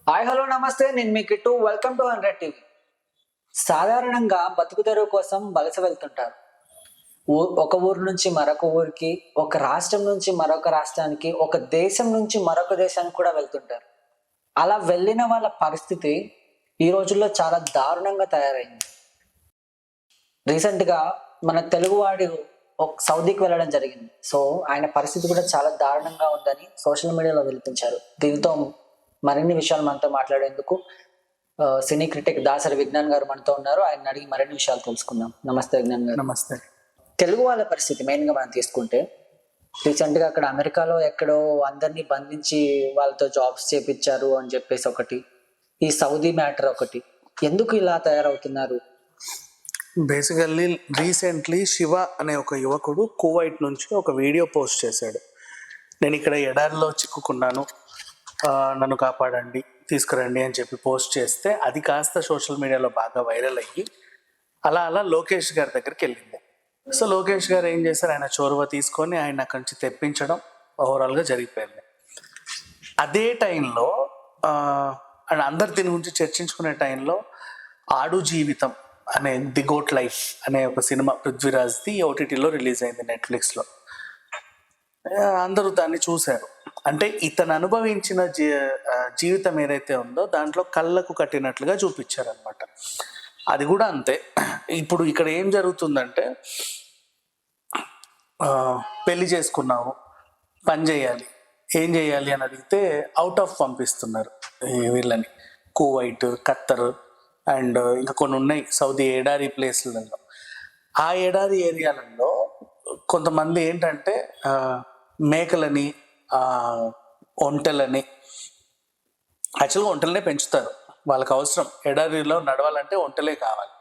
Hi hello నమస్తే, నేను మీ kit. Welcome to 100 TV. సాధారణంగా బతుకు తెరువు కోసం వలస వెళ్తుంటారు. ఒక ఊరు నుంచి మరొక ఊరికి, ఒక రాష్ట్రం నుంచి మరొక రాష్ట్రానికి, ఒక దేశం నుంచి మరొక దేశానికి కూడా వెళ్తుంటారు. అలా వెళ్ళిన వాళ్ళ పరిస్థితి ఈ రోజుల్లో చాలా దారుణంగా తయారైంది. రీసెంట్‌గా మన తెలుగువాడు సౌదీకి వెళ్ళడం జరిగింది. సో, ఆయన పరిస్థితి కూడా చాలా దారుణంగా ఉందని సోషల్ మీడియాలో వెలిపించారు. దీంతో మరిన్ని విషయాలు మనతో మాట్లాడేందుకు సినీ క్రిటిక్ దాసరి విజ్ఞాన్ గారు మనతో ఉన్నారు. ఆయన అడిగి మరిన్ని విషయాలు తెలుసుకుందాం. నమస్తే విజ్ఞాన్ గారు. నమస్తే. తెలుగు వాళ్ళ పరిస్థితి మెయిన్ గా మనం తీసుకుంటే, రీసెంట్ గా అక్కడ అమెరికాలో ఎక్కడో అందరినీ బంధించి వాళ్ళతో జాబ్స్ చేపించారు అని చెప్పేసి ఒకటి, ఈ సౌదీ మ్యాటర్ ఒకటి. ఎందుకు ఇలా తయారవుతున్నారు? బేసికల్లీ రీసెంట్లీ శివ అనే ఒక యువకుడు కువైట్ నుంచి ఒక వీడియో పోస్ట్ చేశాడు. నేను ఇక్కడ ఎడారిలో చిక్కుకున్నాను, నన్ను కాపాడండి, తీసుకురండి అని చెప్పి పోస్ట్ చేస్తే అది కాస్త సోషల్ మీడియాలో బాగా వైరల్ అయ్యి అలా లోకేష్ గారి దగ్గరికి వెళ్ళింది. సో లోకేష్ గారు ఏం చేశారు, ఆయన చొరవ తీసుకొని ఆయన అక్కడి నుంచి తెప్పించడం ఓవరాల్గా జరిగిపోయింది. అదే టైంలో అండ్ అందరు దీని గురించి చర్చించుకునే టైంలో ఆడు జీవితం అనే ది గోట్ లైఫ్ అనే ఒక సినిమా పృథ్వీరాజ్ది ఓటీటీలో రిలీజ్ అయింది, నెట్ఫ్లిక్స్లో. అందరూ దాన్ని చూశారు. అంటే ఇతను అనుభవించిన జీవితం ఏదైతే ఉందో దాంట్లో కళ్ళకు కట్టినట్లుగా చూపించారనమాట. అది కూడా అంతే. ఇప్పుడు ఇక్కడ ఏం జరుగుతుందంటే, పెళ్లి చేసుకున్నావు, పని చేయాలి, ఏం చేయాలి అని అడిగితే అవుట్ ఆఫ్ పంపిస్తున్నారు వీళ్ళని. కువైట్, ఖత్తర్ అండ్ ఇంకా కొన్ని ఉన్నాయి సౌదీ ఎడారి ప్లేస్లలో. ఆ ఎడారి ఏరియాలలో కొంతమంది ఏంటంటే మేకలని, ఒంటెలని, యాక్చువల్గా ఒంటెలనే పెంచుతారు. వాళ్ళకి అవసరం, ఎడారిలో నడవాలంటే ఒంటెలే కావాలి.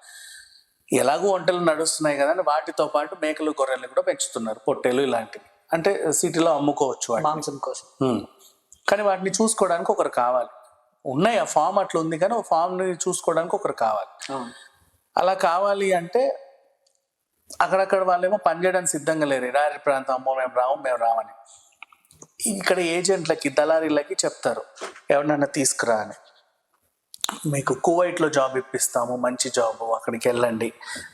ఎలాగో ఒంటెలు నడుస్తున్నాయి కదా అని వాటితో పాటు మేకలు, గొర్రెలు కూడా పెంచుతున్నారు, పొట్టేలు ఇలాంటివి. అంటే సిటీలో అమ్ముకోవచ్చు మాంసం కోసం. కానీ వాటిని చూసుకోవడానికి ఒకరు కావాలి. ఉన్నాయి, ఆ ఫామ్ అట్లా ఉంది, కానీ ఆ ఫామ్ని చూసుకోవడానికి ఒకరు కావాలి. అలా కావాలి అంటే అక్కడక్కడ వాళ్ళేమో పనిచేయడానికి సిద్ధంగా లేరు. ఎడారి ప్రాంతం, అమ్మో మేము రామని. ఇక్కడ ఏజెంట్లకి, దళారీలకి చెప్తారు ఎవరినైనా తీసుకురా అని, మీకు కువైట్లో జాబ్ ఇప్పిస్తాము, మంచి జాబ్, అక్కడికి వెళ్ళండి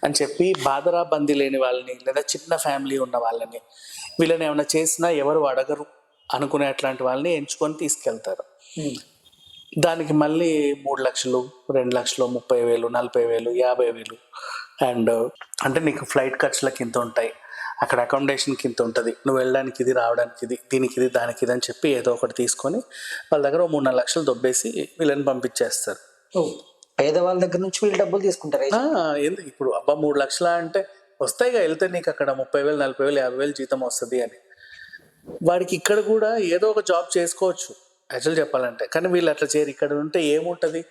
అని చెప్పి బాదరా బందీ లేని వాళ్ళని లేదా చిన్న ఫ్యామిలీ ఉన్న వాళ్ళని, వీళ్ళని ఏమైనా చేసినా ఎవరు అడగరు అనుకునే అట్లాంటి వాళ్ళని ఎంచుకొని తీసుకెళ్తారు. దానికి మళ్ళీ 3 లక్షలు, 2 లక్షలు, 30,000, 40,000, 50,000 అండ్ అంటే నీకు ఫ్లైట్ ఖర్చులకి ఇంత ఉంటాయి, అక్కడ అకామిడేషన్కి ఇంత ఉంటుంది, నువ్వు వెళ్ళడానికి ఇది, రావడానికి ఇది, దీనికి ఇది, దానికి ఇది అని చెప్పి ఏదో ఒకటి తీసుకొని వాళ్ళ దగ్గర 3-4 లక్షలు దొబ్బేసి వీళ్ళని పంపించేస్తారు. పేదవాళ్ళ దగ్గర నుంచి వీళ్ళు డబ్బులు తీసుకుంటారు. ఎందుకు ఇప్పుడు 3 లక్షల అంటే వస్తాయిగా, వెళ్తే నీకు అక్కడ 30,000, 40,000, 50,000 జీతం వస్తుంది అని. వాడికి ఇక్కడ కూడా ఏదో ఒక జాబ్ చేసుకోవచ్చు యాక్చువల్ చెప్పాలంటే, కానీ వీళ్ళు అట్లా చేయరు. ఇక్కడ ఉంటే ఏముంటుంది,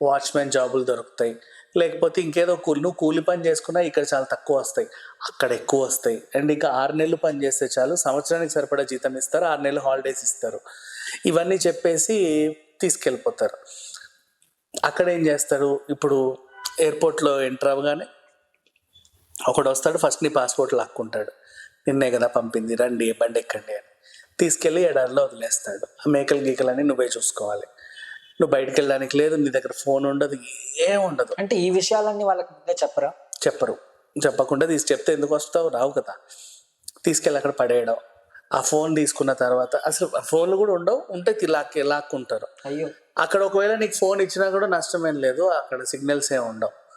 వాచ్మెన్ జాబులు దొరుకుతాయి, లేకపోతే ఇంకేదో నువ్వు కూలి పని చేసుకున్నా ఇక్కడ చాలా తక్కువ వస్తాయి, అక్కడ ఎక్కువ వస్తాయి. అండ్ ఇంకా 6 నెలలు పని చేస్తే చాలు, సంవత్సరానికి సరిపడా జీతం ఇస్తారు, 6 నెలలు హాలిడేస్ ఇస్తారు. ఇవన్నీ చెప్పేసి తీసుకెళ్ళిపోతారు. అక్కడ ఏం చేస్తారు, ఇప్పుడు ఎయిర్పోర్ట్లో ఎంటర్ అవ్వగానే ఒకడు వస్తాడు, ఫస్ట్ నీ పాస్పోర్ట్ లాక్కుంటాడు, నిన్నే కదా పంపింది, రండి బండి ఎక్కండి అని తీసుకెళ్ళి ఎడారిలో వదిలేస్తాడు. ఆ మేకలు గీకలని నువ్వే చూసుకోవాలి, నువ్వు బయటకు వెళ్ళడానికి లేదు, నీ దగ్గర ఫోన్ ఉండదు, ఏం ఉండదు. అంటే ఈ విషయాలన్నీ వాళ్ళకి ముందే చెప్పరు. చెప్పకుండా చెప్తే ఎందుకు వస్తావు, రావు కదా. తీసుకెళ్ళి అక్కడ పడేయడం, ఆ ఫోన్ తీసుకున్న తర్వాత అసలు ఫోన్లు కూడా ఉండవు, ఉంటే లాక్కుంటారు. అయ్యో, అక్కడ ఒకవేళ నీకు ఫోన్ ఇచ్చినా కూడా నష్టమేం లేదు, అక్కడ సిగ్నల్స్ ఏమి ఉండవు.